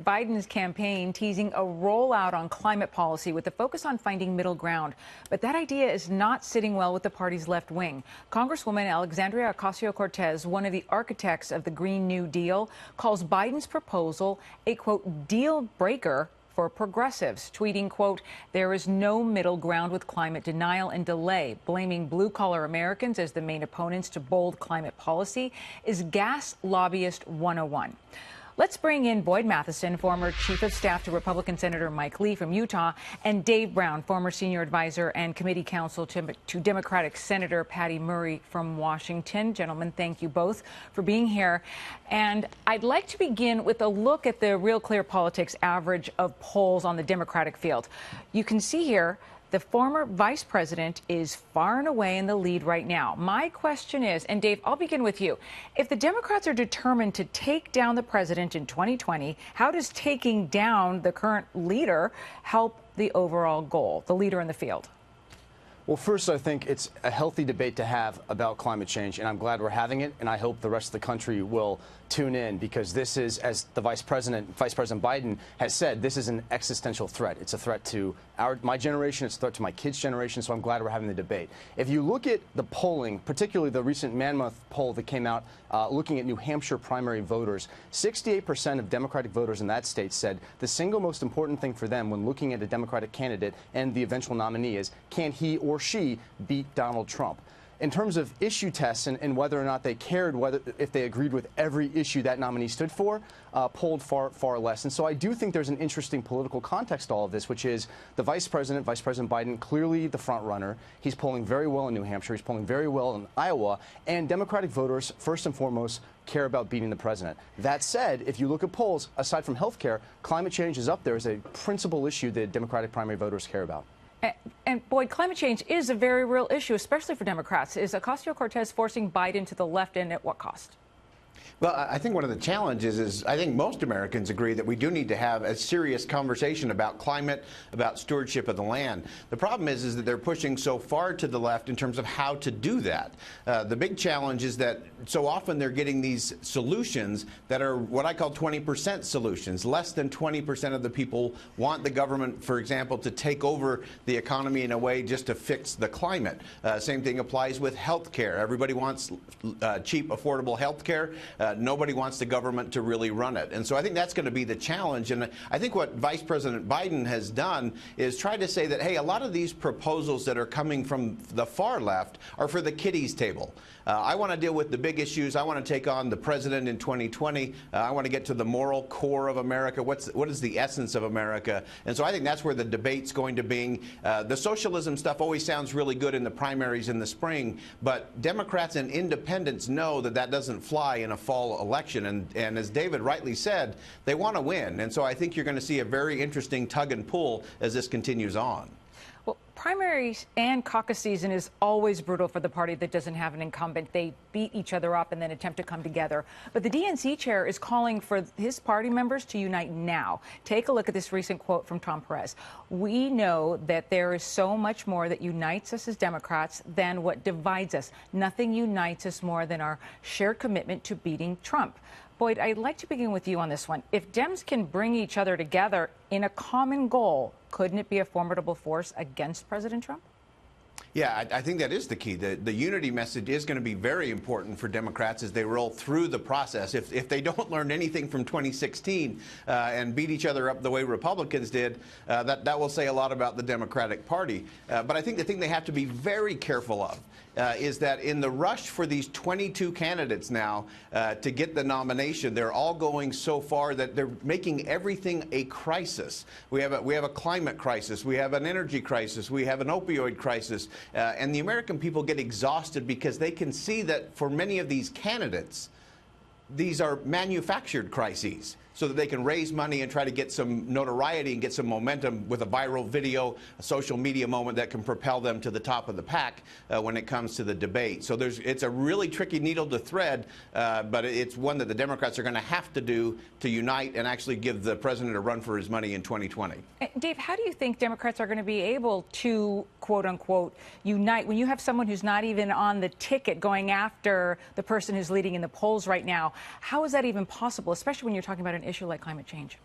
Biden's campaign teasing a rollout on climate policy with a focus on finding middle ground. But that idea is not sitting well with the party's left wing. Congresswoman Alexandria Ocasio-Cortez, one of the architects of the Green New Deal, calls Biden's proposal a, quote, deal breaker for progressives, tweeting, quote, there is no middle ground with climate denial and delay. Blaming blue-collar Americans as the main opponents to bold climate policy is gas lobbyist 101. Let's bring in Boyd Matheson, former chief of staff to Republican Senator Mike Lee from Utah, and Dave Brown, former senior advisor and committee counsel to Democratic Senator Patty Murray from Washington. Gentlemen, thank you both for being here. And I'd like to begin with a look at the Real Clear Politics average of polls on the Democratic field. You can see here the former vice president is far and away in the lead right now. My question is, and Dave, I'll begin with you. If the Democrats are determined to take down the president in 2020, how does taking down the current leader help the overall goal, the leader in the field? Well, first, I think it's a healthy debate to have about climate change, and I'm glad we're having it, and I hope the rest of the country will tune in, because this is, as the Vice President Biden has said, this is an existential threat. It's a threat to my generation, it's a threat to my kids' generation, so I'm glad we're having the debate. If you look at the polling, particularly the recent Man-Month poll that came out looking at New Hampshire primary voters, 68% of Democratic voters in that state said the single most important thing for them when looking at a Democratic candidate and the eventual nominee is, can he or she beat Donald Trump? In terms of issue tests and whether or not they cared, if they agreed with every issue that nominee stood for, polled far less. And so I do think there's an interesting political context to all of this, which is the Vice President Biden, clearly the front runner. He's polling very well in New Hampshire. He's polling very well in Iowa. And Democratic voters, first and foremost, care about beating the president. That said, if you look at polls, aside from health care, climate change is up there as a principal issue that Democratic primary voters care about. And Boyd, climate change is a very real issue, especially for Democrats. Is Ocasio-Cortez forcing Biden to the left, and at what cost? Well, I think one of the challenges is I think most Americans agree that we do need to have a serious conversation about climate, about stewardship of the land. The problem is that they're pushing so far to the left in terms of how to do that. The big challenge is that so often they're getting these solutions that are what I call 20% solutions. Less than 20% of the people want the government, for example, to take over the economy in a way just to fix the climate. Same thing applies with health care. Everybody wants cheap, affordable health care. Nobody wants the government to really run it. And so I think that's going to be the challenge. And I think what Vice President Biden has done is try to say that, hey, a lot of these proposals that are coming from the far left are for the kiddies table. I want to deal with the big issues. I want to take on the president in 2020. I want to get to the moral core of America. What is the essence of America? And so I think that's where the debate's going to be. The socialism stuff always sounds really good in the primaries in the spring, but Democrats and independents know that that doesn't fly in a fall election. And as David rightly said, they want to win. And so I think you're going to see a very interesting tug and pull as this continues on. Well, primaries and caucus season is always brutal for the party that doesn't have an incumbent. They beat each other up and then attempt to come together. But the DNC chair is calling for his party members to unite now. Take a look at this recent quote from Tom Perez. We know that there is so much more that unites us as Democrats than what divides us. Nothing unites us more than our shared commitment to beating Trump. Boyd, I'd like to begin with you on this one. If Dems can bring each other together in a common goal, couldn't it be a formidable force against President Trump? Yeah, I think that is the key. The unity message is going to be very important for Democrats as they roll through the process. If they don't learn anything from 2016 and beat each other up the way Republicans did, that will say a lot about the Democratic Party. But I think the thing they have to be very careful of is that in the rush for these 22 candidates now to get the nomination, they're all going so far that they're making everything a crisis. We have a climate crisis. We have an energy crisis. We have an opioid crisis. And the American people get exhausted because they can see that for many of these candidates, these are manufactured crises, so that they can raise money and try to get some notoriety and get some momentum with a viral video, a social media moment that can propel them to the top of the pack when it comes to the debate. So it's a really tricky needle to thread, but it's one that the Democrats are going to have to do to unite and actually give the president a run for his money in 2020. Dave, how do you think Democrats are going to be able to, quote unquote, unite when you have someone who's not even on the ticket going after the person who's leading in the polls right now? How is that even possible, especially when you're talking about an issue like climate change?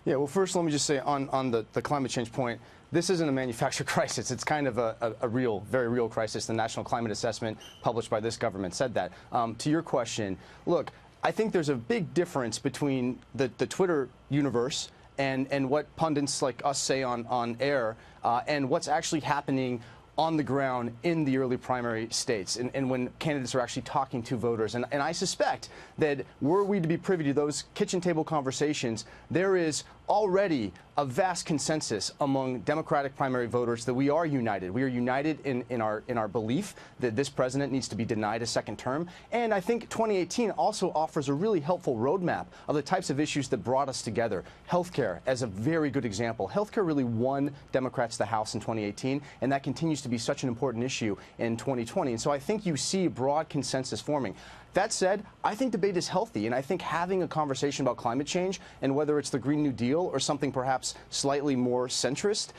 Yeah, well, first, let me just say on the climate change point, this isn't a manufactured crisis. It's kind of a real, very real crisis. The National Climate Assessment published by this government said that. To your question, look, I think there's a big difference between the Twitter universe and what pundits like us say on air and what's actually happening on the ground in the early primary states and when candidates are actually talking to voters. And I suspect that were we to be privy to those kitchen table conversations, there is already a vast consensus among Democratic primary voters that we are united. We are united in our belief that this president needs to be denied a second term. And I think 2018 also offers a really helpful roadmap of the types of issues that brought us together. Healthcare as a very good example. Healthcare really won Democrats the House in 2018, and that continues to be such an important issue in 2020. And so I think you see broad consensus forming. That said, I think debate is healthy, and I think having a conversation about climate change and whether it's the Green New Deal or something perhaps slightly more centrist,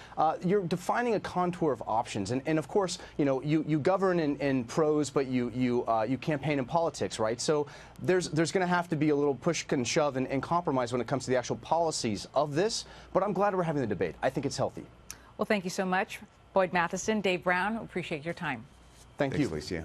you're defining a contour of options. And of course, you know, you govern in prose, but you campaign in politics, right? So there's going to have to be a little push and shove and compromise when it comes to the actual policies of this. But I'm glad we're having the debate. I think it's healthy. Well, thank you so much, Boyd Matheson, Dave Brown. Appreciate your time. Thanks, Alicia.